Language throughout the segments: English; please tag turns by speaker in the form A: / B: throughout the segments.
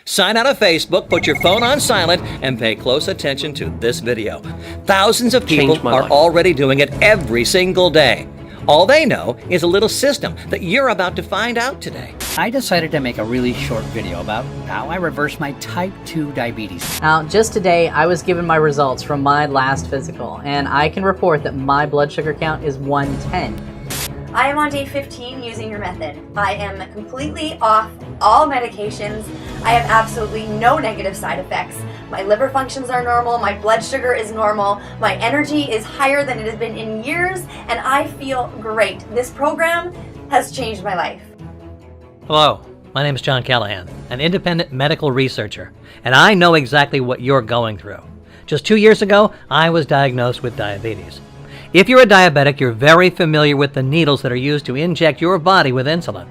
A: Sign out of Facebook, put your phone on silent, and pay close attention to this video. Thousands of people are already doing it every single day. All they know is a little system that you're about to find out today.
B: I decided to make a really short video about how I reversed my type 2 diabetes.
C: Now, just today, I was given my results from my last physical, and I can report that my blood sugar count is 110.
D: I am on day 15 using your method. I am completely off all medications. I have absolutely no negative side effects. My liver functions are normal, my blood sugar is normal, my energy is higher than it has been in years, and I feel great. This program has changed my life.
E: Hello, my name is John Callahan, an independent medical researcher, and I know exactly what you're going through. Just 2 years ago, I was diagnosed with diabetes. If you're a diabetic, you're very familiar with the needles that are used to inject your body with insulin.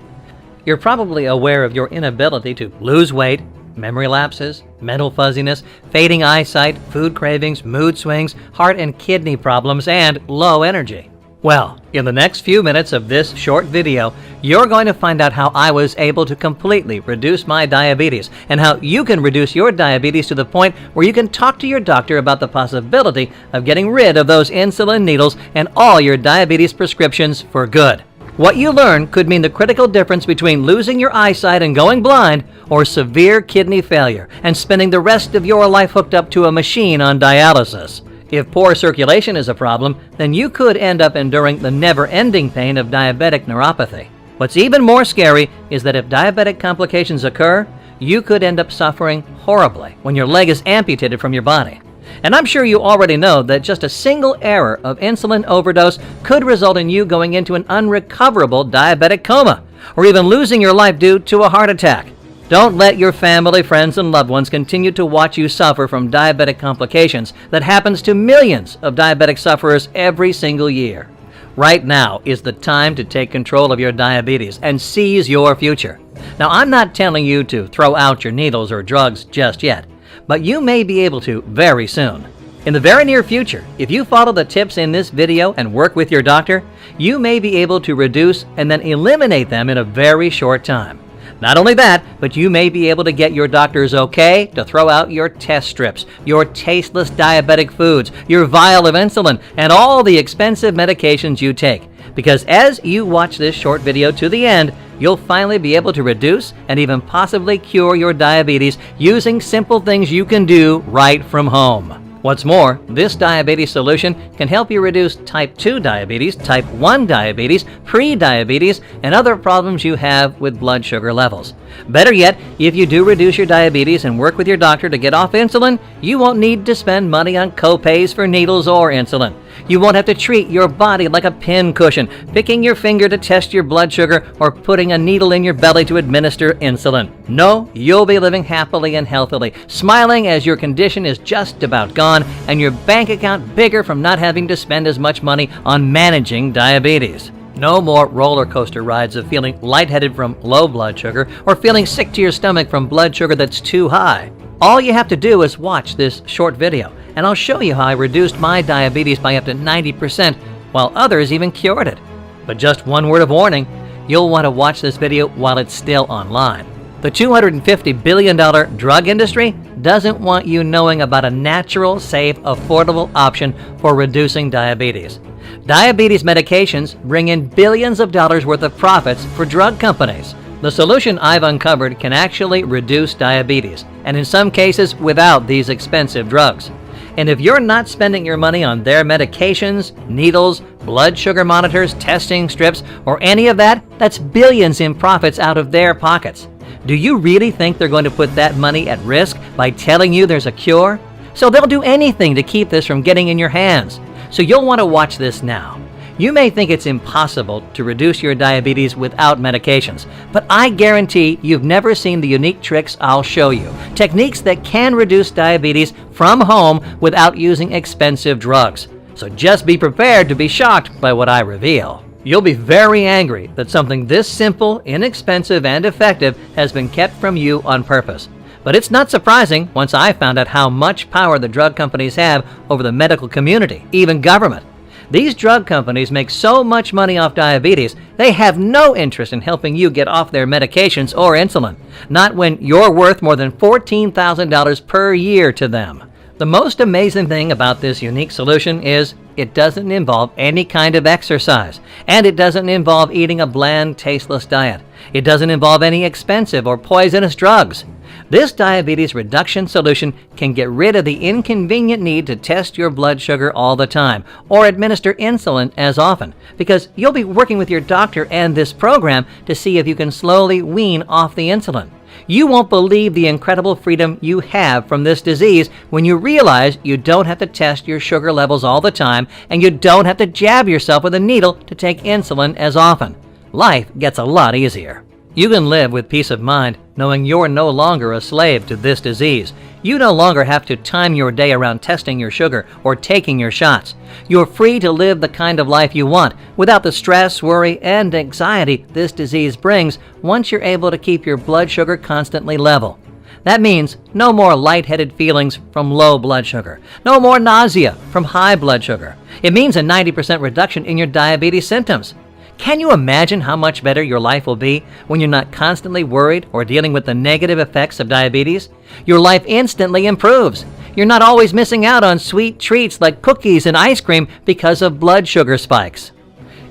E: You're probably aware of your inability to lose weight, memory lapses, mental fuzziness, fading eyesight, food cravings, mood swings, heart and kidney problems, and low energy. Well, in the next few minutes of this short video, you're going to find out how I was able to completely reduce my diabetes and how you can reduce your diabetes to the point where you can talk to your doctor about the possibility of getting rid of those insulin needles and all your diabetes prescriptions for good. What you learn could mean the critical difference between losing your eyesight and going blind or severe kidney failure and spending the rest of your life hooked up to a machine on dialysis. If poor circulation is a problem, then you could end up enduring the never-ending pain of diabetic neuropathy. What's even more scary is that if diabetic complications occur, you could end up suffering horribly when your leg is amputated from your body. And I'm sure you already know that just a single error of insulin overdose could result in you going into an unrecoverable diabetic coma, or even losing your life due to a heart attack. Don't let your family, friends, and loved ones continue to watch you suffer from diabetic complications that happens to millions of diabetic sufferers every single year. Right now is the time to take control of your diabetes and seize your future. Now, I'm not telling you to throw out your needles or drugs just yet, but you may be able to very soon. In the very near future, if you follow the tips in this video and work with your doctor, you may be able to reduce and then eliminate them in a very short time. Not only that, but you may be able to get your doctor's okay to throw out your test strips, your tasteless diabetic foods, your vial of insulin, and all the expensive medications you take. Because as you watch this short video to the end, you'll finally be able to reduce and even possibly cure your diabetes using simple things you can do right from home. What's more, this diabetes solution can help you reduce type 2 diabetes, type 1 diabetes, pre-diabetes, and other problems you have with blood sugar levels. Better yet, if you do reduce your diabetes and work with your doctor to get off insulin, you won't need to spend money on co-pays for needles or insulin. You won't have to treat your body like a pin cushion, picking your finger to test your blood sugar or putting a needle in your belly to administer insulin. No, you'll be living happily and healthily, smiling as your condition is just about gone and your bank account bigger from not having to spend as much money on managing diabetes. No more roller coaster rides of feeling lightheaded from low blood sugar or feeling sick to your stomach from blood sugar that's too high. All you have to do is watch this short video, and I'll show you how I reduced my diabetes by up to 90%, while others even cured it. But just one word of warning, you'll want to watch this video while it's still online. The $250 billion drug industry doesn't want you knowing about a natural, safe, affordable option for reducing diabetes. Diabetes medications bring in billions of dollars worth of profits for drug companies. The solution I've uncovered can actually reduce diabetes, and in some cases without these expensive drugs. And if you're not spending your money on their medications, needles, blood sugar monitors, testing strips, or any of that, that's billions in profits out of their pockets. Do you really think they're going to put that money at risk by telling you there's a cure? So they'll do anything to keep this from getting in your hands. So you'll want to watch this now. You may think it's impossible to reduce your diabetes without medications, but I guarantee you've never seen the unique tricks I'll show you. Techniques that can reduce diabetes from home without using expensive drugs. So just be prepared to be shocked by what I reveal. You'll be very angry that something this simple, inexpensive, and effective has been kept from you on purpose. But it's not surprising once I found out how much power the drug companies have over the medical community, even government. These drug companies make so much money off diabetes, they have no interest in helping you get off their medications or insulin. Not when you're worth more than $14,000 per year to them. The most amazing thing about this unique solution is it doesn't involve any kind of exercise, and it doesn't involve eating a bland, tasteless diet. It doesn't involve any expensive or poisonous drugs. This diabetes reduction solution can get rid of the inconvenient need to test your blood sugar all the time or administer insulin as often, because you'll be working with your doctor and this program to see if you can slowly wean off the insulin. You won't believe the incredible freedom you have from this disease when you realize you don't have to test your sugar levels all the time and you don't have to jab yourself with a needle to take insulin as often. Life gets a lot easier. You can live with peace of mind knowing you're no longer a slave to this disease. You no longer have to time your day around testing your sugar or taking your shots. You're free to live the kind of life you want without the stress, worry, and anxiety this disease brings once you're able to keep your blood sugar constantly level. That means no more lightheaded feelings from low blood sugar, no more nausea from high blood sugar. It means a 90% reduction in your diabetes symptoms. Can you imagine how much better your life will be when you're not constantly worried or dealing with the negative effects of diabetes? Your life instantly improves. You're not always missing out on sweet treats like cookies and ice cream because of blood sugar spikes.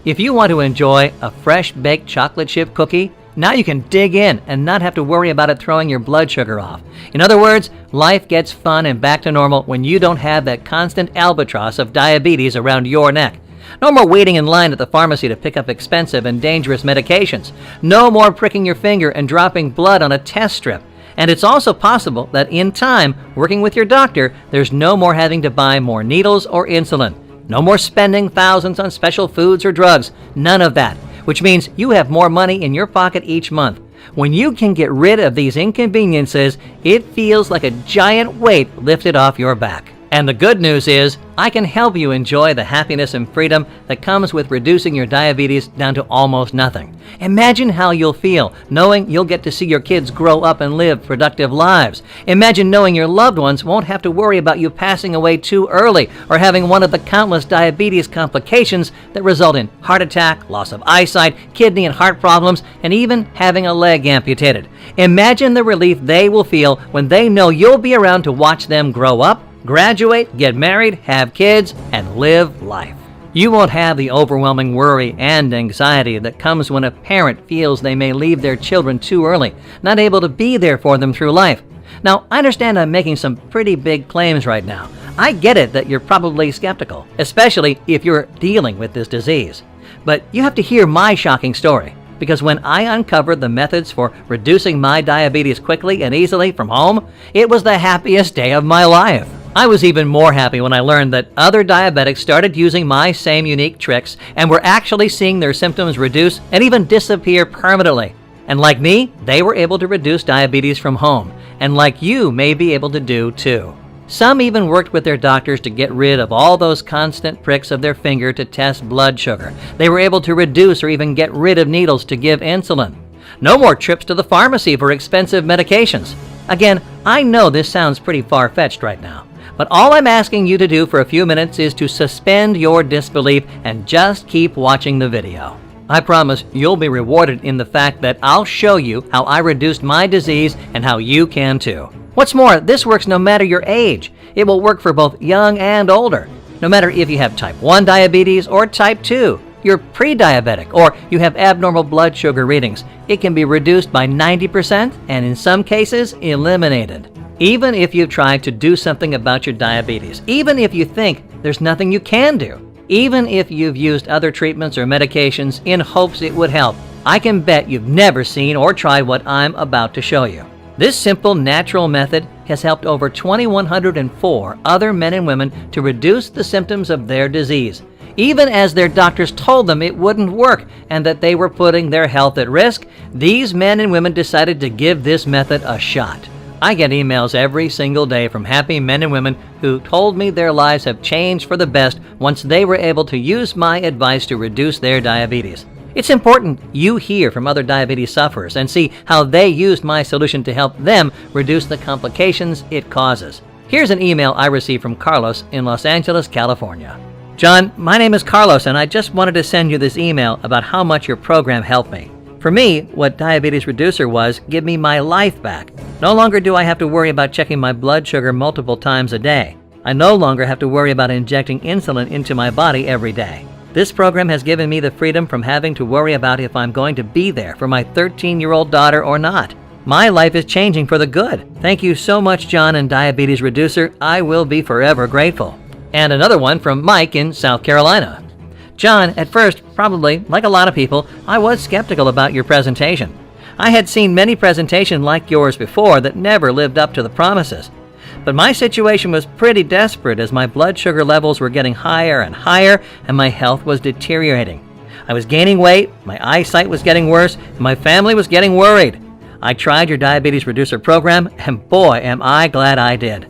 E: If you want to enjoy a fresh baked chocolate chip cookie, now you can dig in and not have to worry about it throwing your blood sugar off. In other words, life gets fun and back to normal when you don't have that constant albatross of diabetes around your neck. No more waiting in line at the pharmacy to pick up expensive and dangerous medications. No more pricking your finger and dropping blood on a test strip. And it's also possible that in time, working with your doctor, there's no more having to buy more needles or insulin. No more spending thousands on special foods or drugs. None of that. Which means you have more money in your pocket each month. When you can get rid of these inconveniences, it feels like a giant weight lifted off your back. And the good news is, I can help you enjoy the happiness and freedom that comes with reducing your diabetes down to almost nothing. Imagine how you'll feel knowing you'll get to see your kids grow up and live productive lives. Imagine knowing your loved ones won't have to worry about you passing away too early or having one of the countless diabetes complications that result in heart attack, loss of eyesight, kidney and heart problems, and even having a leg amputated. Imagine the relief they will feel when they know you'll be around to watch them grow up, graduate, get married, have kids, and live life. You won't have the overwhelming worry and anxiety that comes when a parent feels they may leave their children too early, not able to be there for them through life. Now, I understand I'm making some pretty big claims right now. I get it that you're probably skeptical, especially if you're dealing with this disease. But you have to hear my shocking story. Because when I uncovered the methods for reducing my diabetes quickly and easily from home, it was the happiest day of my life. I was even more happy when I learned that other diabetics started using my same unique tricks and were actually seeing their symptoms reduce and even disappear permanently. And like me, they were able to reduce diabetes from home, and like you may be able to do too. Some even worked with their doctors to get rid of all those constant pricks of their finger to test blood sugar. They were able to reduce or even get rid of needles to give insulin. No more trips to the pharmacy for expensive medications. Again, I know this sounds pretty far-fetched right now, but all I'm asking you to do for a few minutes is to suspend your disbelief and just keep watching the video. I promise you'll be rewarded in the fact that I'll show you how I reduced my disease and how you can too. What's more, this works no matter your age. It will work for both young and older. No matter if you have type 1 diabetes or type 2, you're pre-diabetic, or you have abnormal blood sugar readings, it can be reduced by 90% and in some cases eliminated. Even if you've tried to do something about your diabetes, even if you think there's nothing you can do, even if you've used other treatments or medications in hopes it would help, I can bet you've never seen or tried what I'm about to show you. This simple, natural method has helped over 2,104 other men and women to reduce the symptoms of their disease, even as their doctors told them it wouldn't work and that they were putting their health at risk. These men and women decided to give this method a shot. I get emails every single day from happy men and women who told me their lives have changed for the best once they were able to use my advice to reduce their diabetes. It's important you hear from other diabetes sufferers and see how they used my solution to help them reduce the complications it causes. Here's an email I received from Carlos in Los Angeles, California. John, my name is Carlos, and I just wanted to send you this email about how much your program helped me. For me, what Diabetes Reducer was, give me my life back. No longer do I have to worry about checking my blood sugar multiple times a day. I no longer have to worry about injecting insulin into my body every day. This program has given me the freedom from having to worry about if I'm going to be there for my 13-year-old daughter or not. My life is changing for the good. Thank you so much, John and Diabetes Reducer. I will be forever grateful. And another one from Mike in South Carolina. John, at first, probably, like a lot of people, I was skeptical about your presentation. I had seen many presentations like yours before that never lived up to the promises. But my situation was pretty desperate as my blood sugar levels were getting higher and higher and my health was deteriorating. I was gaining weight, my eyesight was getting worse, and my family was getting worried. I tried your Diabetes Reducer program, and boy, am I glad I did.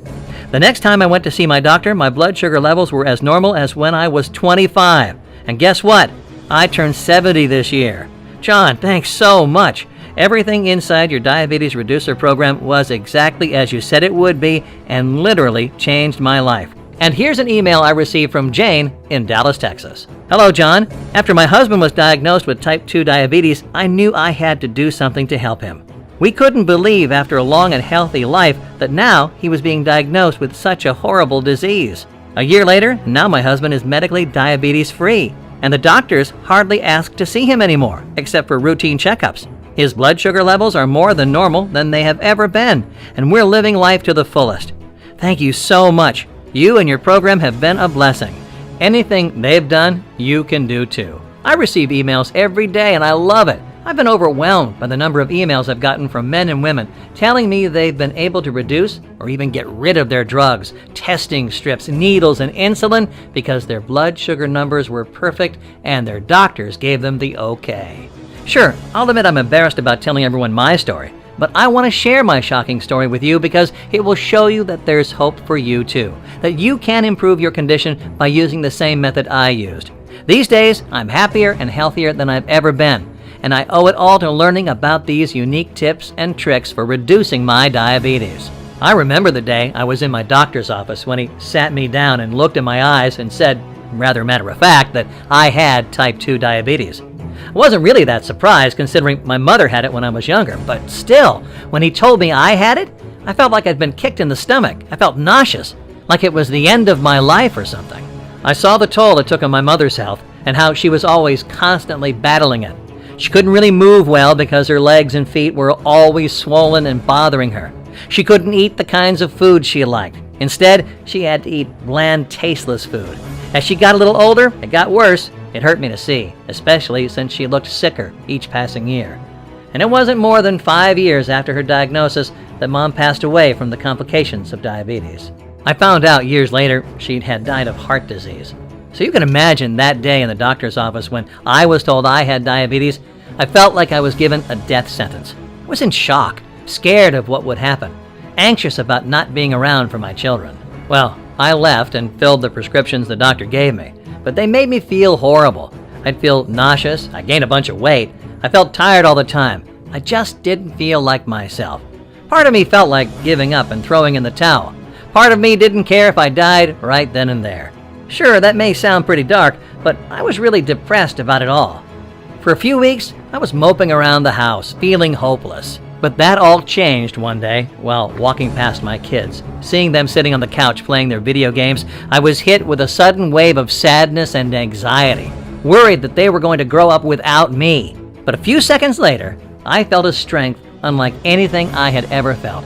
E: The next time I went to see my doctor, my blood sugar levels were as normal as when I was 25. And guess what? I turned 70 this year. John, thanks so much. Everything inside your Diabetes Reducer program was exactly as you said it would be and literally changed my life. And here's an email I received from Jane in Dallas, Texas. Hello, John. After my husband was diagnosed with type 2 diabetes, I knew I had to do something to help him. We couldn't believe after a long and healthy life that now he was being diagnosed with such a horrible disease. A year later, now my husband is medically diabetes-free, and the doctors hardly ask to see him anymore, except for routine checkups. His blood sugar levels are more than normal than they have ever been, and we're living life to the fullest. Thank you so much. You and your program have been a blessing. Anything they've done, you can do too. I receive emails every day and I love it. I've been overwhelmed by the number of emails I've gotten from men and women telling me they've been able to reduce or even get rid of their drugs, testing strips, needles, and insulin because their blood sugar numbers were perfect and their doctors gave them the okay. Sure, I'll admit I'm embarrassed about telling everyone my story, but I want to share my shocking story with you because it will show you that there's hope for you too, that you can improve your condition by using the same method I used. These days, I'm happier and healthier than I've ever been, and I owe it all to learning about these unique tips and tricks for reducing my diabetes. I remember the day I was in my doctor's office when he sat me down and looked in my eyes and said, rather matter of fact, that I had type 2 diabetes. I wasn't really that surprised considering my mother had it when I was younger, but still, when he told me I had it, I felt like I'd been kicked in the stomach. I felt nauseous, like it was the end of my life or something. I saw the toll it took on my mother's health and how she was always constantly battling it. She couldn't really move well because her legs and feet were always swollen and bothering her. She couldn't eat the kinds of food she liked. Instead, she had to eat bland, tasteless food. As she got a little older, it got worse. It hurt me to see, especially since she looked sicker each passing year. And it wasn't more than 5 years after her diagnosis that Mom passed away from the complications of diabetes. I found out years later she had died of heart disease. So you can imagine that day in the doctor's office when I was told I had diabetes, I felt like I was given a death sentence. I was in shock, scared of what would happen, anxious about not being around for my children. Well, I left and filled the prescriptions the doctor gave me, but they made me feel horrible. I'd feel nauseous, I gained a bunch of weight, I felt tired all the time. I just didn't feel like myself. Part of me felt like giving up and throwing in the towel. Part of me didn't care if I died right then and there. Sure, that may sound pretty dark, but I was really depressed about it all. For a few weeks, I was moping around the house, feeling hopeless. But that all changed one day while walking past my kids. Seeing them sitting on the couch playing their video games, I was hit with a sudden wave of sadness and anxiety, worried that they were going to grow up without me. But a few seconds later, I felt a strength unlike anything I had ever felt.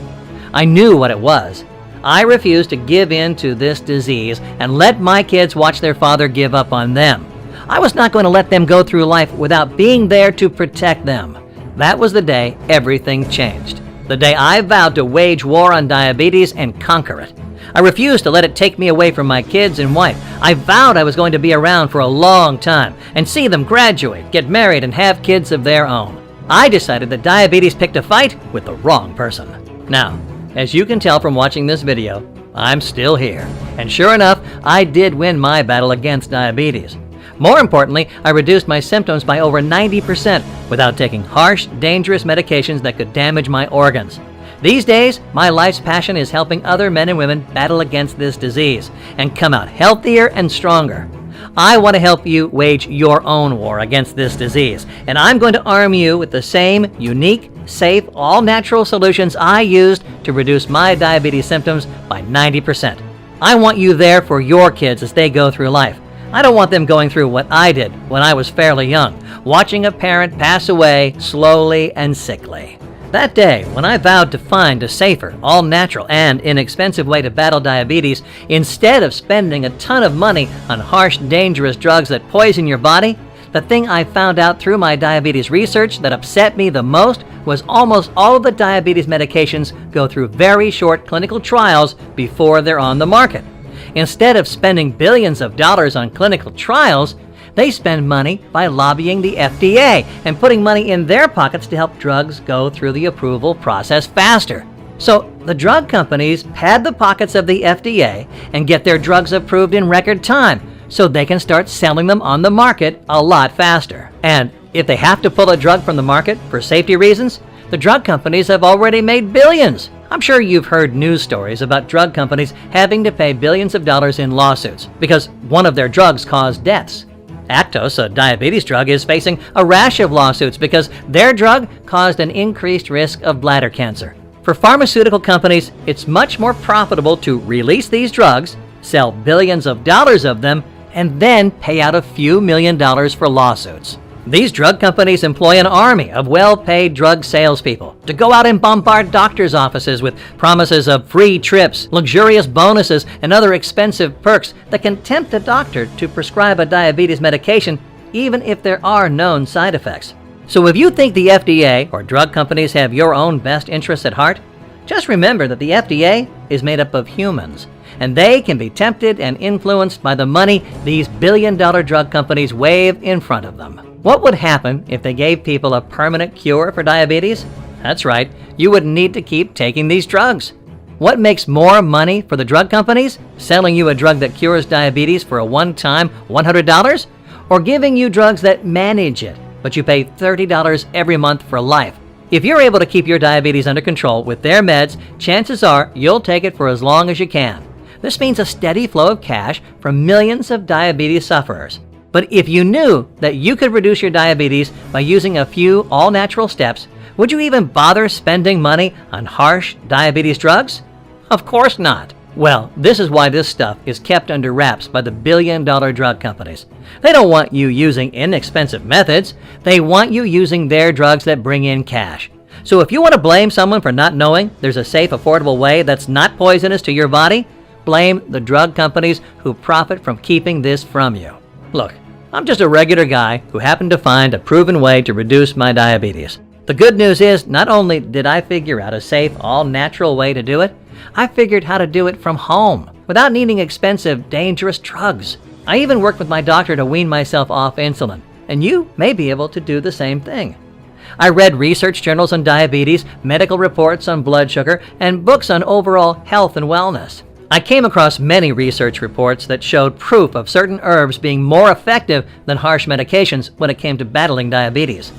E: I knew what it was. I refused to give in to this disease and let my kids watch their father give up on them. I was not going to let them go through life without being there to protect them. That was the day everything changed. The day I vowed to wage war on diabetes and conquer it. I refused to let it take me away from my kids and wife. I vowed I was going to be around for a long time and see them graduate, get married, and have kids of their own. I decided that diabetes picked a fight with the wrong person. Now, as you can tell from watching this video, I'm still here. And sure enough, I did win my battle against diabetes. More importantly, I reduced my symptoms by over 90% without taking harsh, dangerous medications that could damage my organs. These days, my life's passion is helping other men and women battle against this disease and come out healthier and stronger. I want to help you wage your own war against this disease, and I'm going to arm you with the same unique, safe, all-natural solutions I used to reduce my diabetes symptoms by 90%. I want you there for your kids as they go through life. I don't want them going through what I did when I was fairly young, watching a parent pass away slowly and sickly. That day, when I vowed to find a safer, all-natural, and inexpensive way to battle diabetes, instead of spending a ton of money on harsh, dangerous drugs that poison your body, the thing I found out through my diabetes research that upset me the most was almost all of the diabetes medications go through very short clinical trials before they're on the market. Instead of spending billions of dollars on clinical trials, they spend money by lobbying the FDA and putting money in their pockets to help drugs go through the approval process faster. So the drug companies pad the pockets of the FDA and get their drugs approved in record time so they can start selling them on the market a lot faster. And if they have to pull a drug from the market for safety reasons, the drug companies have already made billions. I'm sure you've heard news stories about drug companies having to pay billions of dollars in lawsuits because one of their drugs caused deaths. Actos, a diabetes drug, is facing a rash of lawsuits because their drug caused an increased risk of bladder cancer. For pharmaceutical companies, it's much more profitable to release these drugs, sell billions of dollars of them, and then pay out a few $1 million for lawsuits. These drug companies employ an army of well-paid drug salespeople to go out and bombard doctors' offices with promises of free trips, luxurious bonuses, and other expensive perks that can tempt a doctor to prescribe a diabetes medication even if there are known side effects. So if you think the FDA or drug companies have your own best interests at heart, just remember that the FDA is made up of humans, and they can be tempted and influenced by the money these billion-dollar drug companies wave in front of them. What would happen if they gave people a permanent cure for diabetes? That's right, you wouldn't need to keep taking these drugs. What makes more money for the drug companies? Selling you a drug that cures diabetes for a one-time $100? Or giving you drugs that manage it, but you pay $30 every month for life? If you're able to keep your diabetes under control with their meds, chances are you'll take it for as long as you can. This means a steady flow of cash from millions of diabetes sufferers. But if you knew that you could reduce your diabetes by using a few all-natural steps, would you even bother spending money on harsh diabetes drugs? Of course not. Well, this is why this stuff is kept under wraps by the billion-dollar drug companies. They don't want you using inexpensive methods. They want you using their drugs that bring in cash. So if you want to blame someone for not knowing there's a safe, affordable way that's not poisonous to your body, blame the drug companies who profit from keeping this from you. Look, I'm just a regular guy who happened to find a proven way to reduce my diabetes. The good news is, not only did I figure out a safe, all-natural way to do it, I figured how to do it from home, without needing expensive, dangerous drugs. I even worked with my doctor to wean myself off insulin, and you may be able to do the same thing. I read research journals on diabetes, medical reports on blood sugar, and books on overall health and wellness. I came across many research reports that showed proof of certain herbs being more effective than harsh medications when it came to battling diabetes.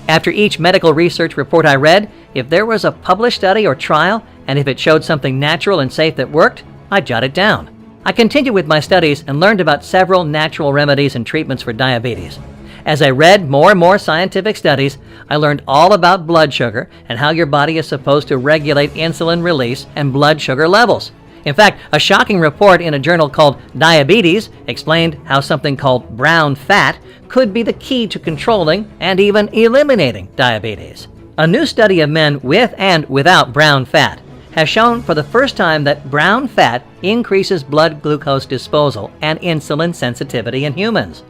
E: After each medical research report I read, if there was a published study or trial, and if it showed something natural and safe that worked, I jotted it down. I continued with my studies and learned about several natural remedies and treatments for diabetes. As I read more and more scientific studies, I learned all about blood sugar and how your body is supposed to regulate insulin release and blood sugar levels. In fact, a shocking report in a journal called Diabetes explained how something called brown fat could be the key to controlling and even eliminating diabetes. A new study of men with and without brown fat has shown for the first time that brown fat increases blood glucose disposal and insulin sensitivity in humans.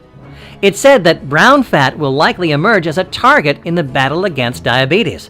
E: It said that brown fat will likely emerge as a target in the battle against diabetes.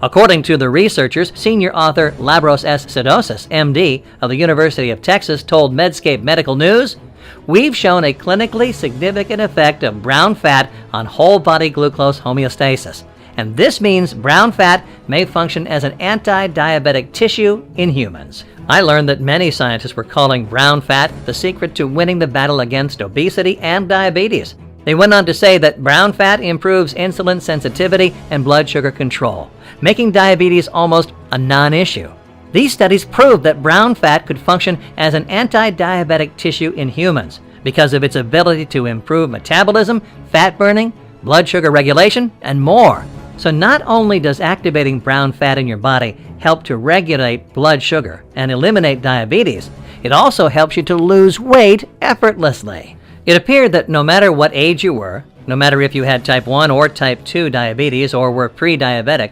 E: According to the researchers, senior author Lavros S. Sidousis, MD, of the University of Texas, told Medscape Medical News, "We've shown a clinically significant effect of brown fat on whole-body glucose homeostasis, and this means brown fat may function as an anti-diabetic tissue in humans." I learned that many scientists were calling brown fat the secret to winning the battle against obesity and diabetes. They went on to say that brown fat improves insulin sensitivity and blood sugar control, making diabetes almost a non-issue. These studies proved that brown fat could function as an anti-diabetic tissue in humans, because of its ability to improve metabolism, fat burning, blood sugar regulation, and more. So not only does activating brown fat in your body help to regulate blood sugar and eliminate diabetes, it also helps you to lose weight effortlessly. It appeared that no matter what age you were, no matter if you had type 1 or type 2 diabetes or were pre-diabetic,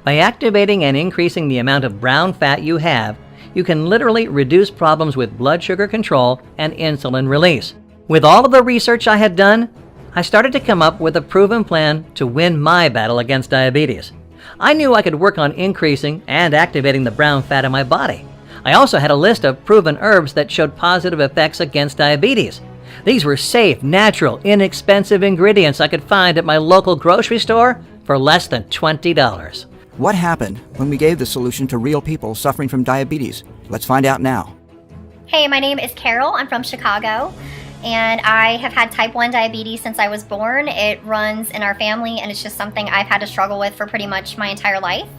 E: by activating and increasing the amount of brown fat you have, you can literally reduce problems with blood sugar control and insulin release. With all of the research I had done, I started to come up with a proven plan to win my battle against diabetes. I knew I could work on increasing and activating the brown fat in my body. I also had a list of proven herbs that showed positive effects against diabetes. These were safe, natural, inexpensive ingredients I could find at my local grocery store for less than $20.
F: What happened when we gave the solution to real people suffering from diabetes? Let's find out now.
G: Hey, my name is Carol. I'm from Chicago, and I have had type 1 diabetes since I was born. It runs in our family, and it's just something I've had to struggle with for pretty much my entire life.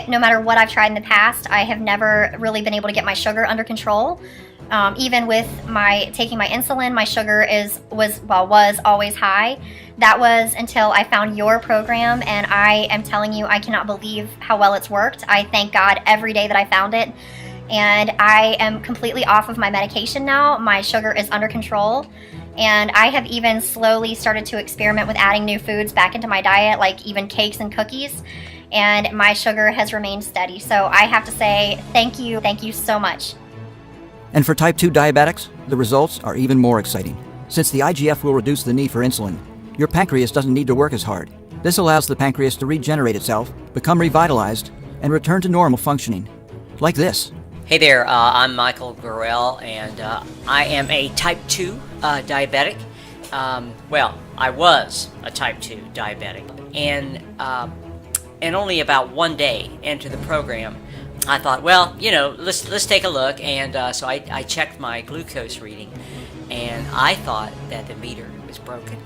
G: No matter what I've tried in the past, I have never really been able to get my sugar under control. Even with taking my insulin, my sugar was always high. That was until I found your program, and I am telling you, I cannot believe how well it's worked. I thank God every day that I found it, and I am completely off of my medication now. My sugar is under control, and I have even slowly started to experiment with adding new foods back into my diet, like even cakes and cookies, and my sugar has remained steady. So I have to say thank you so much.
F: And for type 2 diabetics, the results are even more exciting. Since the IGF will reduce the need for insulin, your pancreas doesn't need to work as hard. This allows the pancreas to regenerate itself, become revitalized, and return to normal functioning. Like this.
H: Hey there, I'm Michael Gorell, and I am a type 2 diabetic. I was a type 2 diabetic, and only about one day into the program, I thought, let's take a look, and so I checked my glucose reading, and I thought that the meter was broken.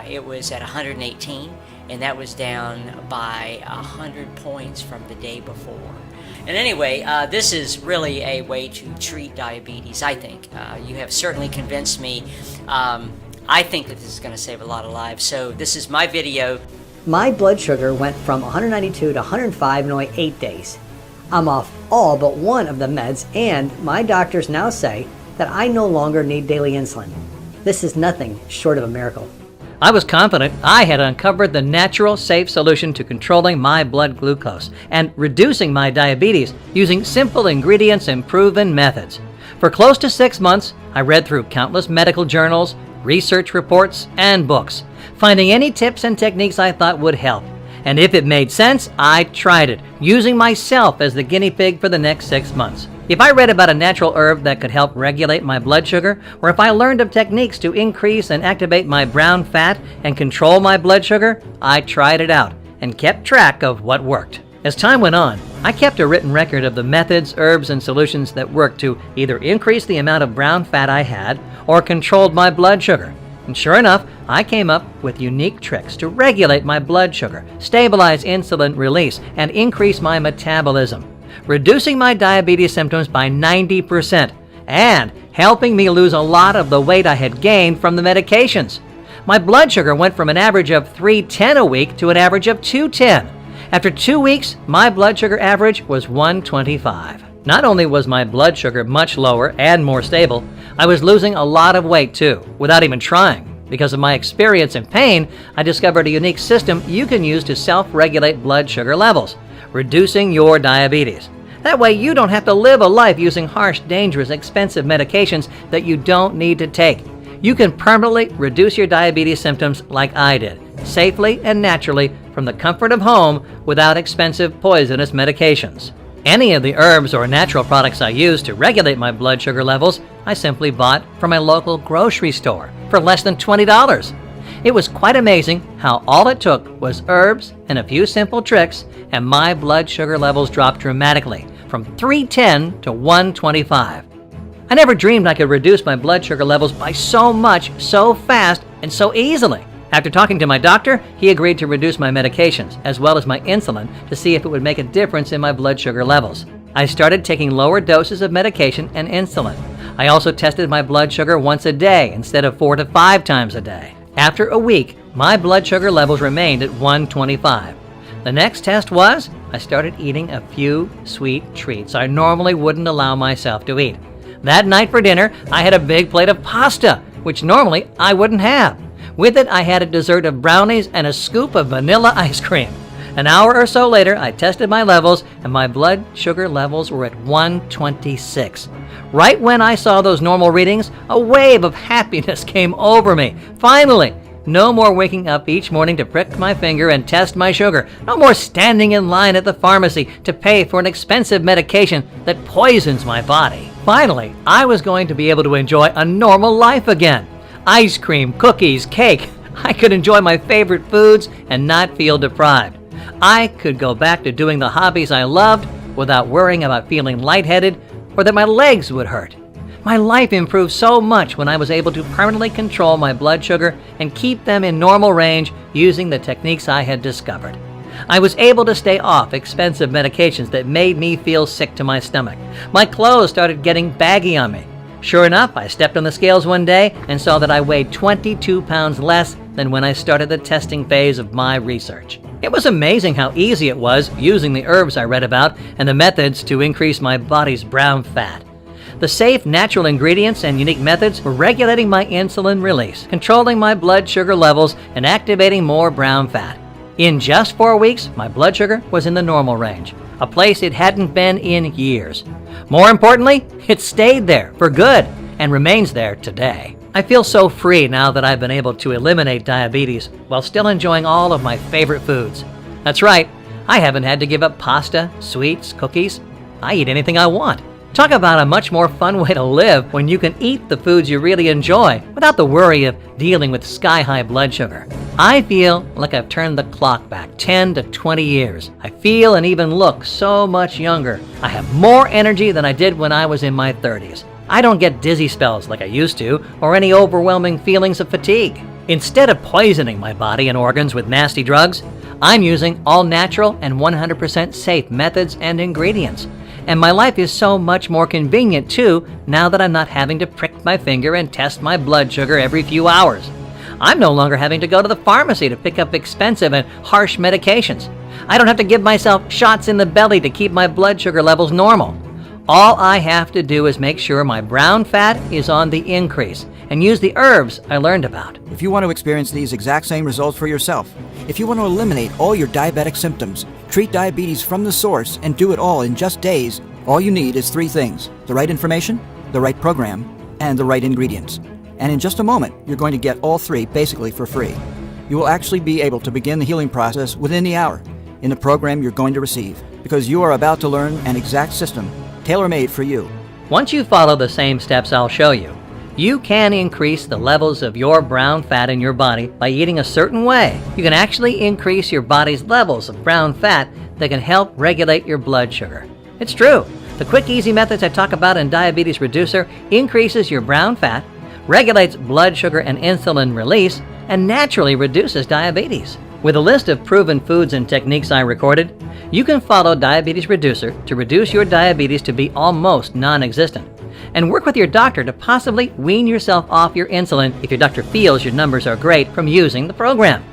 H: It was at 118, and that was down by 100 points from the day before. And anyway, this is really a way to treat diabetes, I think. You have certainly convinced me. I think that this is going to save a lot of lives. So this is my video.
I: My blood sugar went from 192 to 105 in only 8 days. I'm off all but one of the meds, and my doctors now say that I no longer need daily insulin. This is nothing short of a miracle.
E: I was confident I had uncovered the natural, safe solution to controlling my blood glucose and reducing my diabetes using simple ingredients and proven methods. For close to 6 months, I read through countless medical journals, research reports, and books, finding any tips and techniques I thought would help. And if it made sense, I tried it, using myself as the guinea pig for the next 6 months. If I read about a natural herb that could help regulate my blood sugar, or if I learned of techniques to increase and activate my brown fat and control my blood sugar, I tried it out and kept track of what worked. As time went on, I kept a written record of the methods, herbs, and solutions that worked to either increase the amount of brown fat I had or controlled my blood sugar. And sure enough, I came up with unique tricks to regulate my blood sugar, stabilize insulin release, and increase my metabolism, reducing my diabetes symptoms by 90%, and helping me lose a lot of the weight I had gained from the medications. My blood sugar went from an average of 310 a week to an average of 210. After 2 weeks, my blood sugar average was 125. Not only was my blood sugar much lower and more stable, I was losing a lot of weight too, without even trying. Because of my experience and pain, I discovered a unique system you can use to self-regulate blood sugar levels, reducing your diabetes. That way you don't have to live a life using harsh, dangerous, expensive medications that you don't need to take. You can permanently reduce your diabetes symptoms like I did, safely and naturally from the comfort of home without expensive, poisonous medications. Any of the herbs or natural products I use to regulate my blood sugar levels, I simply bought from my local grocery store for less than $20. It was quite amazing how all it took was herbs and a few simple tricks, and my blood sugar levels dropped dramatically from 310 to 125. I never dreamed I could reduce my blood sugar levels by so much, so fast, and so easily. After talking to my doctor, he agreed to reduce my medications, as well as my insulin, to see if it would make a difference in my blood sugar levels. I started taking lower doses of medication and insulin. I also tested my blood sugar once a day instead of 4 to 5 times a day. After a week, my blood sugar levels remained at 125. The next test was, I started eating a few sweet treats I normally wouldn't allow myself to eat. That night for dinner, I had a big plate of pasta, which normally I wouldn't have. With it, I had a dessert of brownies and a scoop of vanilla ice cream. An hour or so later, I tested my levels, and my blood sugar levels were at 126. Right when I saw those normal readings, a wave of happiness came over me. Finally! No more waking up each morning to prick my finger and test my sugar. No more standing in line at the pharmacy to pay for an expensive medication that poisons my body. Finally, I was going to be able to enjoy a normal life again. Ice cream, cookies, cake. I could enjoy my favorite foods and not feel deprived. I could go back to doing the hobbies I loved without worrying about feeling lightheaded or that my legs would hurt. My life improved so much when I was able to permanently control my blood sugar and keep them in normal range using the techniques I had discovered. I was able to stay off expensive medications that made me feel sick to my stomach. My clothes started getting baggy on me. Sure enough, I stepped on the scales one day and saw that I weighed 22 pounds less than when I started the testing phase of my research. It was amazing how easy it was using the herbs I read about and the methods to increase my body's brown fat. The safe, natural ingredients and unique methods were regulating my insulin release, controlling my blood sugar levels, and activating more brown fat. In just 4 weeks, my blood sugar was in the normal range, a place it hadn't been in years. More importantly, it stayed there for good and remains there today. I feel so free now that I've been able to eliminate diabetes while still enjoying all of my favorite foods. That's right, I haven't had to give up pasta, sweets, cookies. I eat anything I want. Talk about a much more fun way to live when you can eat the foods you really enjoy without the worry of dealing with sky-high blood sugar. I feel like I've turned the clock back 10 to 20 years. I feel and even look so much younger. I have more energy than I did when I was in my 30s. I don't get dizzy spells like I used to or any overwhelming feelings of fatigue. Instead of poisoning my body and organs with nasty drugs, I'm using all natural and 100% safe methods and ingredients. And my life is so much more convenient too now that I'm not having to prick my finger and test my blood sugar every few hours. I'm no longer having to go to the pharmacy to pick up expensive and harsh medications. I don't have to give myself shots in the belly to keep my blood sugar levels normal. All I have to do is make sure my brown fat is on the increase and use the herbs I learned about.
F: If you want to experience these exact same results for yourself, if you want to eliminate all your diabetic symptoms, treat diabetes from the source, and do it all in just days, all you need is 3 things: the right information, the right program, and the right ingredients. And in just a moment, you're going to get all 3 basically for free. You will actually be able to begin the healing process within the hour in the program you're going to receive, because you are about to learn an exact system tailor-made for you.
E: Once you follow the same steps I'll show you, you can increase the levels of your brown fat in your body by eating a certain way. You can actually increase your body's levels of brown fat that can help regulate your blood sugar. It's true. The quick, easy methods I talk about in Diabetes Reducer increases your brown fat, regulates blood sugar and insulin release, and naturally reduces diabetes. With a list of proven foods and techniques I recorded, you can follow Diabetes Reducer to reduce your diabetes to be almost non-existent, and work with your doctor to possibly wean yourself off your insulin if your doctor feels your numbers are great from using the program.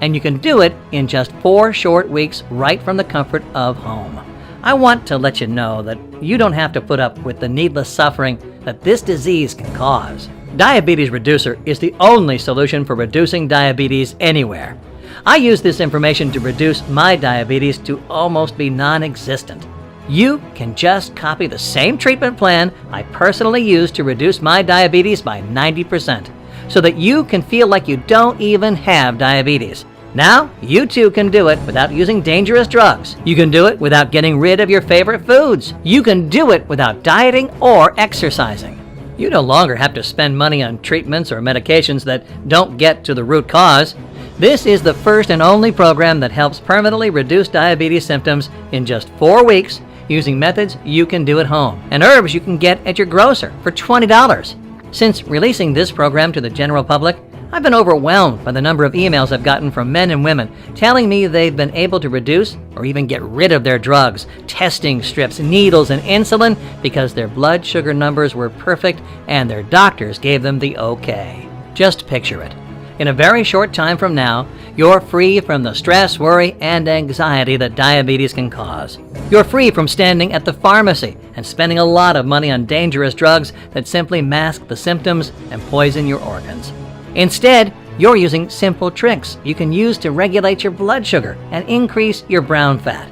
E: And you can do it in just 4 short weeks right from the comfort of home. I want to let you know that you don't have to put up with the needless suffering that this disease can cause. Diabetes Reducer is the only solution for reducing diabetes anywhere. I use this information to reduce my diabetes to almost be non-existent. You can just copy the same treatment plan I personally used to reduce my diabetes by 90%, so that you can feel like you don't even have diabetes. Now, you too can do it without using dangerous drugs. You can do it without getting rid of your favorite foods. You can do it without dieting or exercising. You no longer have to spend money on treatments or medications that don't get to the root cause. This is the first and only program that helps permanently reduce diabetes symptoms in just 4 weeks using methods you can do at home and herbs you can get at your grocer for $20. Since releasing this program to the general public, I've been overwhelmed by the number of emails I've gotten from men and women telling me they've been able to reduce or even get rid of their drugs, testing strips, needles, and insulin because their blood sugar numbers were perfect and their doctors gave them the okay. Just picture it. In a very short time from now, you're free from the stress, worry, and anxiety that diabetes can cause. You're free from standing at the pharmacy and spending a lot of money on dangerous drugs that simply mask the symptoms and poison your organs. Instead, you're using simple tricks you can use to regulate your blood sugar and increase your brown fat.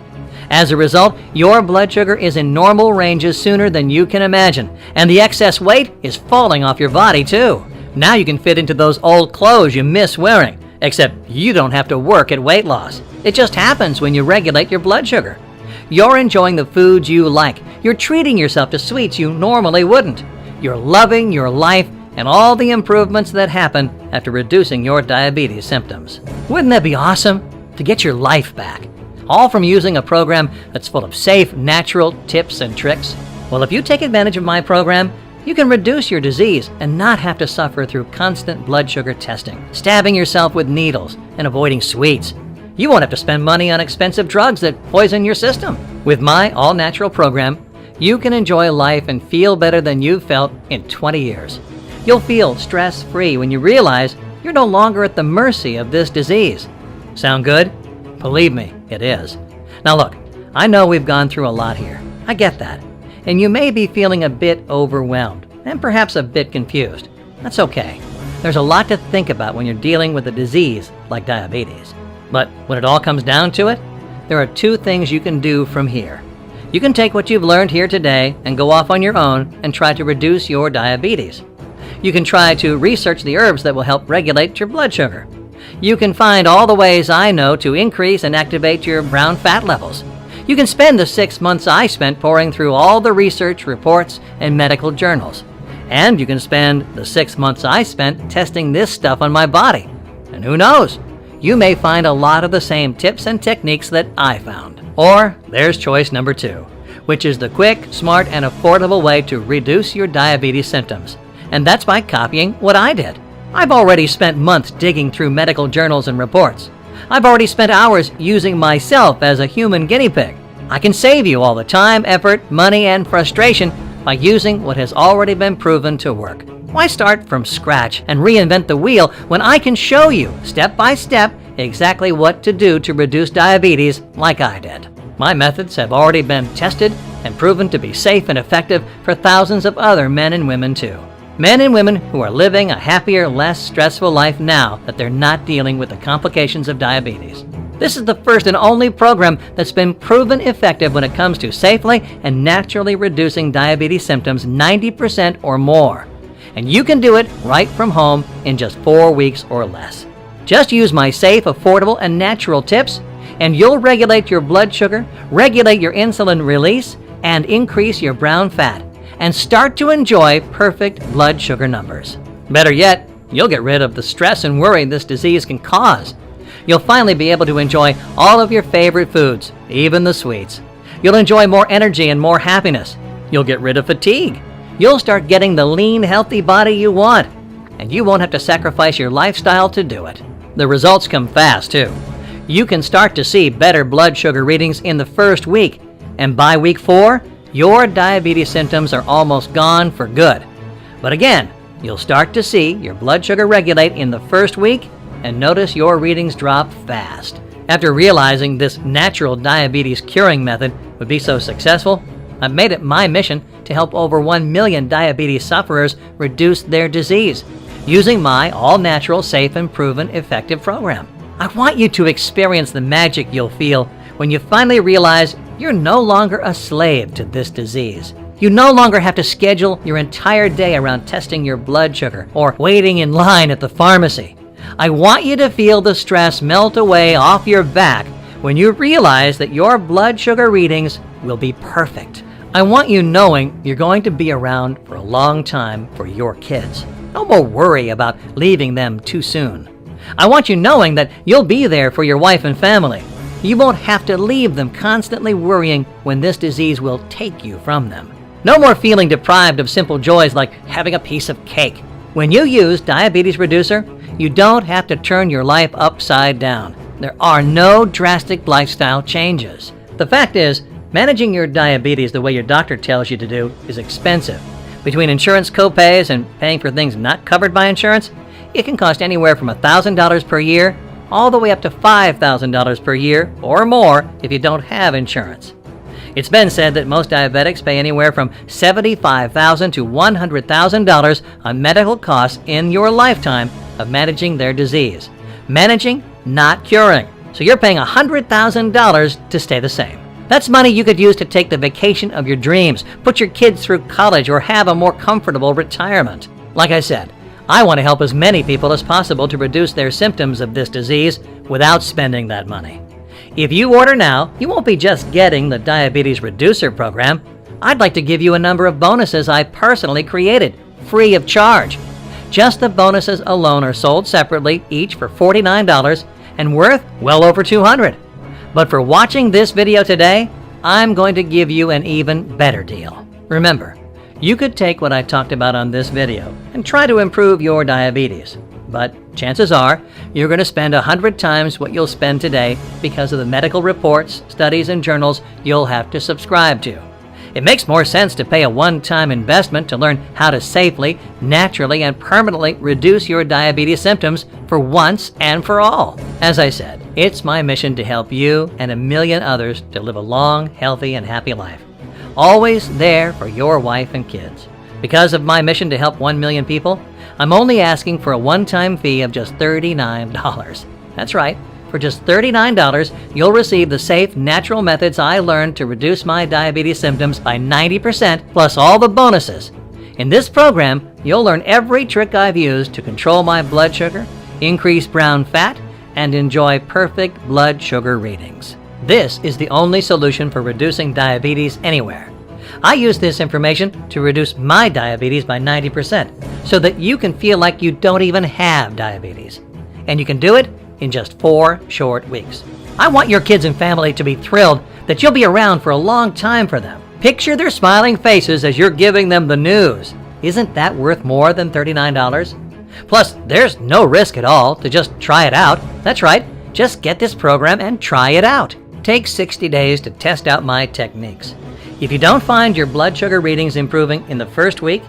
E: As a result, your blood sugar is in normal ranges sooner than you can imagine, and the excess weight is falling off your body too. Now you can fit into those old clothes you miss wearing, except you don't have to work at weight loss. It just happens when you regulate your blood sugar. You're enjoying the foods you like. You're treating yourself to sweets you normally wouldn't. You're loving your life and all the improvements that happen after reducing your diabetes symptoms. Wouldn't that be awesome? To get your life back. All from using a program that's full of safe, natural tips and tricks. Well, if you take advantage of my program, you can reduce your disease and not have to suffer through constant blood sugar testing, stabbing yourself with needles, and avoiding sweets. You won't have to spend money on expensive drugs that poison your system. With my all-natural program, you can enjoy life and feel better than you've felt in 20 years. You'll feel stress-free when you realize you're no longer at the mercy of this disease. Sound good? Believe me, it is. Now look, I know we've gone through a lot here. I get that. And you may be feeling a bit overwhelmed and perhaps a bit confused. That's okay. There's a lot to think about when you're dealing with a disease like diabetes. But when it all comes down to it, there are two things you can do from here. You can take what you've learned here today and go off on your own and try to reduce your diabetes. You can try to research the herbs that will help regulate your blood sugar. You can find all the ways I know to increase and activate your brown fat levels. You can spend the 6 months I spent poring through all the research, reports, and medical journals. And you can spend the 6 months I spent testing this stuff on my body. And who knows? You may find a lot of the same tips and techniques that I found. Or there's choice number 2, which is the quick, smart, and affordable way to reduce your diabetes symptoms. And that's by copying what I did. I've already spent months digging through medical journals and reports. I've already spent hours using myself as a human guinea pig. I can save you all the time, effort, money, and frustration by using what has already been proven to work. Why start from scratch and reinvent the wheel when I can show you, step by step, exactly what to do to reduce diabetes like I did? My methods have already been tested and proven to be safe and effective for thousands of other men and women too. Men and women who are living a happier, less stressful life now that they're not dealing with the complications of diabetes. This is the first and only program that's been proven effective when it comes to safely and naturally reducing diabetes symptoms 90% or more. And you can do it right from home in just 4 weeks or less. Just use my safe, affordable, and natural tips, and you'll regulate your blood sugar, regulate your insulin release, and increase your brown fat, and start to enjoy perfect blood sugar numbers. Better yet, you'll get rid of the stress and worry this disease can cause. You'll finally be able to enjoy all of your favorite foods, even the sweets. You'll enjoy more energy and more happiness. You'll get rid of fatigue. You'll start getting the lean, healthy body you want. And you won't have to sacrifice your lifestyle to do it. The results come fast, too. You can start to see better blood sugar readings in the first week. And by week 4, your diabetes symptoms are almost gone for good. But again, you'll start to see your blood sugar regulate in the first week and notice your readings drop fast. After realizing this natural diabetes curing method would be so successful, I've made it my mission to help over 1 million diabetes sufferers reduce their disease using my all-natural, safe, and proven effective program. I want you to experience the magic you'll feel when you finally realize you're no longer a slave to this disease. You no longer have to schedule your entire day around testing your blood sugar or waiting in line at the pharmacy. I want you to feel the stress melt away off your back when you realize that your blood sugar readings will be perfect. I want you knowing you're going to be around for a long time for your kids. No more worry about leaving them too soon. I want you knowing that you'll be there for your wife and family. You won't have to leave them constantly worrying when this disease will take you from them. No more feeling deprived of simple joys like having a piece of cake. When you use Diabetes Reducer, you don't have to turn your life upside down. There are no drastic lifestyle changes. The fact is, managing your diabetes the way your doctor tells you to do is expensive. Between insurance copays and paying for things not covered by insurance, it can cost anywhere from $1,000 per year all the way up to $5,000 per year or more if you don't have insurance. It's been said that most diabetics pay anywhere from $75,000 to $100,000 on medical costs in your lifetime of managing their disease. Managing, not curing. So you're paying $100,000 to stay the same. That's money you could use to take the vacation of your dreams, put your kids through college, or have a more comfortable retirement. Like I said, I want to help as many people as possible to reduce their symptoms of this disease without spending that money. If you order now, you won't be just getting the Diabetes Reducer program. I'd like to give you a number of bonuses I personally created, free of charge. Just the bonuses alone are sold separately, each for $49 and worth well over $200. But for watching this video today, I'm going to give you an even better deal. Remember, you could take what I talked about on this video and try to improve your diabetes. But chances are you're going to spend 100 times what you'll spend today because of the medical reports, studies, and journals you'll have to subscribe to. It makes more sense to pay a one-time investment to learn how to safely, naturally, and permanently reduce your diabetes symptoms for once and for all. As I said, it's my mission to help you and a million others to live a long, healthy, and happy life. Always there for your wife and kids. Because of my mission to help 1 million people, I'm only asking for a one-time fee of just $39. That's right. For just $39, you'll receive the safe, natural methods I learned to reduce my diabetes symptoms by 90%, plus all the bonuses. In this program, you'll learn every trick I've used to control my blood sugar, increase brown fat, and enjoy perfect blood sugar readings. This is the only solution for reducing diabetes anywhere. I use this information to reduce my diabetes by 90%, so that you can feel like you don't even have diabetes. And you can do it in just 4 short weeks. I want your kids and family to be thrilled that you'll be around for a long time for them. Picture their smiling faces as you're giving them the news. Isn't that worth more than $39? Plus, there's no risk at all to just try it out. That's right, just get this program and try it out. Take 60 days to test out my techniques. If you don't find your blood sugar readings improving in the first week,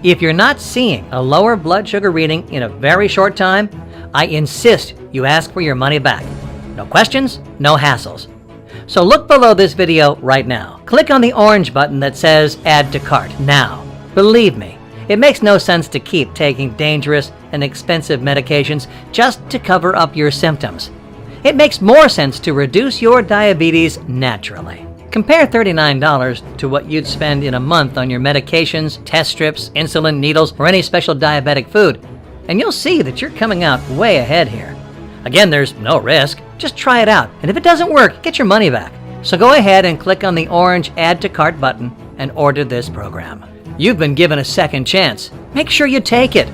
E: if you're not seeing a lower blood sugar reading in a very short time, I insist you ask for your money back. No questions, no hassles. So look below this video right now. Click on the orange button that says Add to Cart now. Believe me, it makes no sense to keep taking dangerous and expensive medications just to cover up your symptoms. It makes more sense to reduce your diabetes naturally. Compare $39 to what you'd spend in a month on your medications, test strips, insulin needles, or any special diabetic food, and you'll see that you're coming out way ahead here. Again, there's no risk. Just try it out, and if it doesn't work, get your money back. So go ahead and click on the orange Add to Cart button and order this program. You've been given a second chance. Make sure you take it.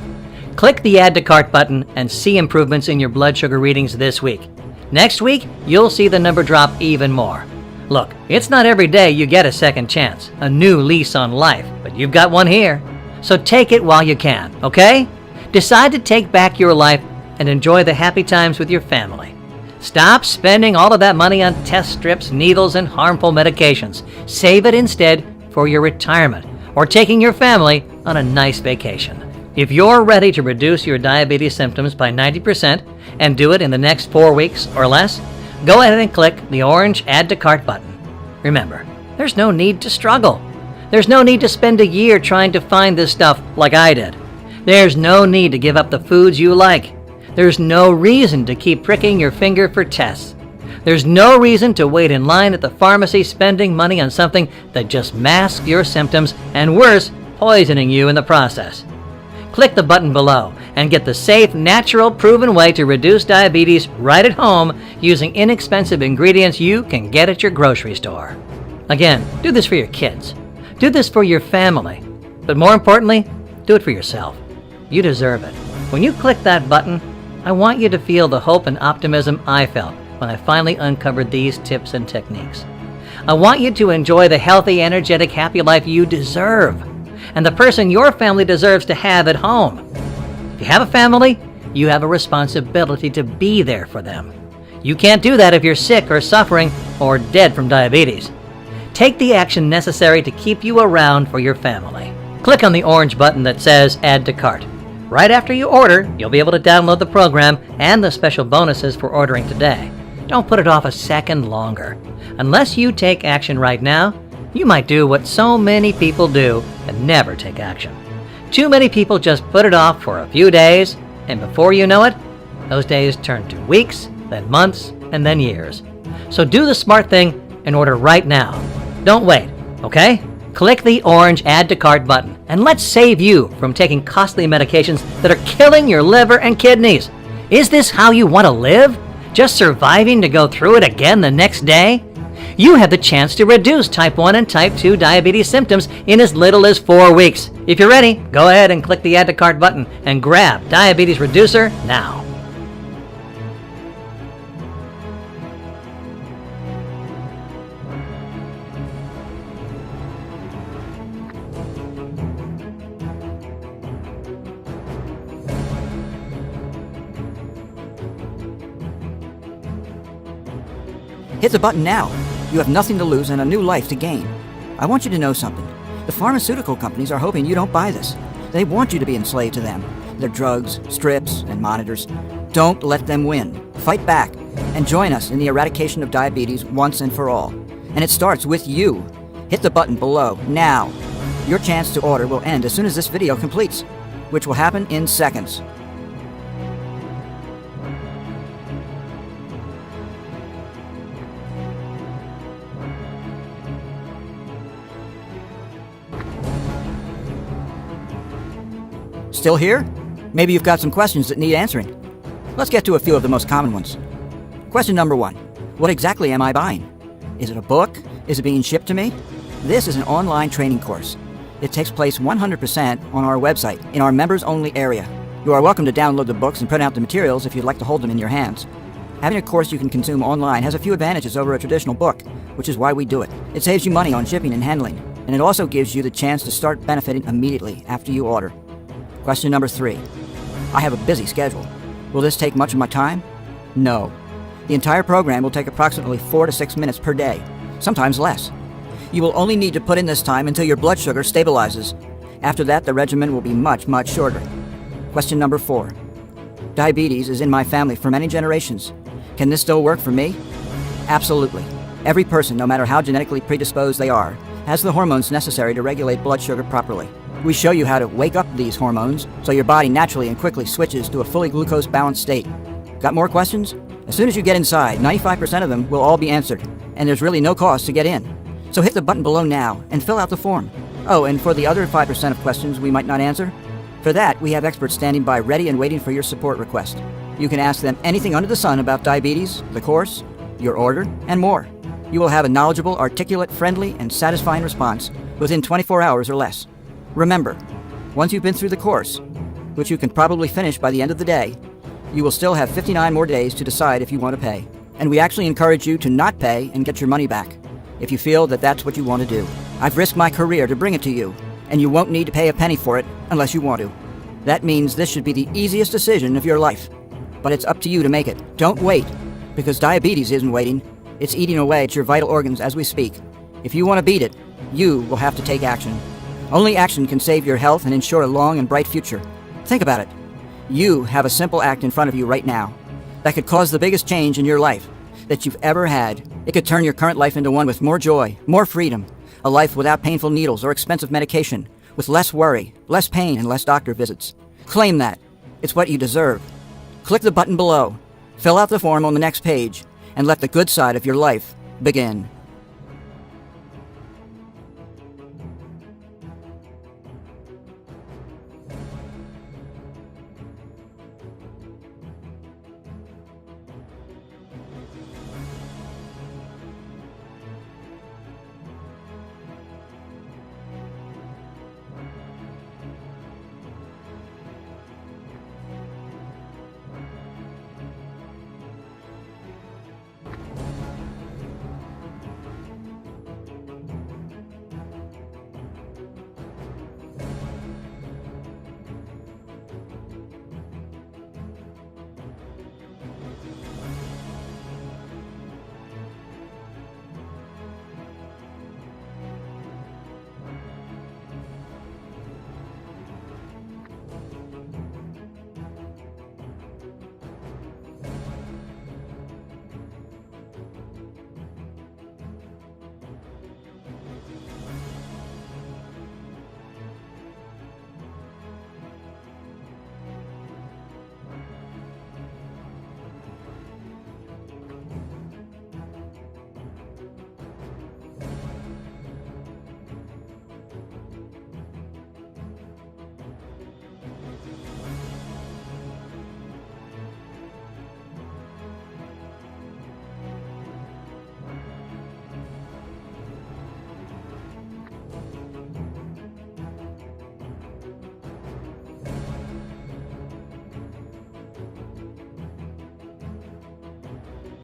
E: Click the Add to Cart button and see improvements in your blood sugar readings this week. Next week, you'll see the number drop even more. Look, it's not every day you get a second chance, a new lease on life, but you've got one here. So take it while you can, okay? Decide to take back your life and enjoy the happy times with your family. Stop spending all of that money on test strips, needles, and harmful medications. Save it instead for your retirement or taking your family on a nice vacation. If you're ready to reduce your diabetes symptoms by 90% and do it in the next 4 weeks or less, go ahead and click the orange Add to Cart button. Remember, there's no need to struggle. There's no need to spend a year trying to find this stuff like I did. There's no need to give up the foods you like. There's no reason to keep pricking your finger for tests. There's no reason to wait in line at the pharmacy spending money on something that just masks your symptoms and worse, poisoning you in the process. Click the button below and get the safe, natural, proven way to reduce diabetes right at home using inexpensive ingredients you can get at your grocery store. Again, do this for your kids. Do this for your family. But more importantly, do it for yourself. You deserve it. When you click that button, I want you to feel the hope and optimism I felt when I finally uncovered these tips and techniques. I want you to enjoy the healthy, energetic, happy life you deserve and the person your family deserves to have at home. If you have a family, you have a responsibility to be there for them. You can't do that if you're sick or suffering or dead from diabetes. Take the action necessary to keep you around for your family. Click on the orange button that says Add to Cart. Right after you order, you'll be able to download the program and the special bonuses for ordering today. Don't put it off a second longer. Unless you take action right now, you might do what so many people do and never take action. Too many people just put it off for a few days, and before you know it, those days turn to weeks, then months, and then years. So do the smart thing and order right now. Don't wait, okay? Click the orange Add to Cart button, and let's save you from taking costly medications that are killing your liver and kidneys. Is this how you want to live? Just surviving to go through it again the next day? You have the chance to reduce type 1 and type 2 diabetes symptoms in as little as 4 weeks. If you're ready, go ahead and click the Add to Cart button and grab Diabetes Reducer now.
F: Hit the button now. You have nothing to lose and a new life to gain. I want you to know something. The pharmaceutical companies are hoping you don't buy this. They want you to be enslaved to them. Their drugs, strips, and monitors. Don't let them win. Fight back and join us in the eradication of diabetes once and for all. And it starts with you. Hit the button below now. Your chance to order will end as soon as this video completes, which will happen in seconds. Still here? Maybe you've got some questions that need answering. Let's get to a few of the most common ones. Question number 1. What exactly am I buying? Is it a book? Is it being shipped to me? This is an online training course. It takes place 100% on our website, in our members-only area. You are welcome to download the books and print out the materials if you'd like to hold them in your hands. Having a course you can consume online has a few advantages over a traditional book, which is why we do it. It saves you money on shipping and handling, and it also gives you the chance to start benefiting immediately after you order. Question number 3. I have a busy schedule. Will this take much of my time? No. The entire program will take approximately 4 to 6 minutes per day, sometimes less. You will only need to put in this time until your blood sugar stabilizes. After that, the regimen will be much, much shorter. Question number 4. Diabetes is in my family for many generations. Can this still work for me? Absolutely. Every person, no matter how genetically predisposed they are, has the hormones necessary to regulate blood sugar properly. We show you how to wake up these hormones so your body naturally and quickly switches to a fully glucose-balanced state. Got more questions? As soon as you get inside, 95% of them will all be answered, and there's really no cost to get in. So hit the button below now and fill out the form. Oh, and for the other 5% of questions we might not answer, for that we have experts standing by ready and waiting for your support request. You can ask them anything under the sun about diabetes, the course, your order, and more. You will have a knowledgeable, articulate, friendly, and satisfying response within 24 hours or less. Remember, once you've been through the course, which you can probably finish by the end of the day, you will still have 59 more days to decide if you want to pay. And we actually encourage you to not pay and get your money back, if you feel that that's what you want to do. I've risked my career to bring it to you, and you won't need to pay a penny for it unless you want to. That means this should be the easiest decision of your life. But it's up to you to make it. Don't wait, because diabetes isn't waiting. It's eating away at your vital organs as we speak. If you want to beat it, you will have to take action. Only action can save your health and ensure a long and bright future. Think about it. You have a simple act in front of you right now that could cause the biggest change in your life that you've ever had. It could turn your current life into one with more joy, more freedom, a life without painful needles or expensive medication, with less worry, less pain, and less doctor visits. Claim that. It's what you deserve. Click the button below, fill out the form on the next page, and let the good side of your life begin.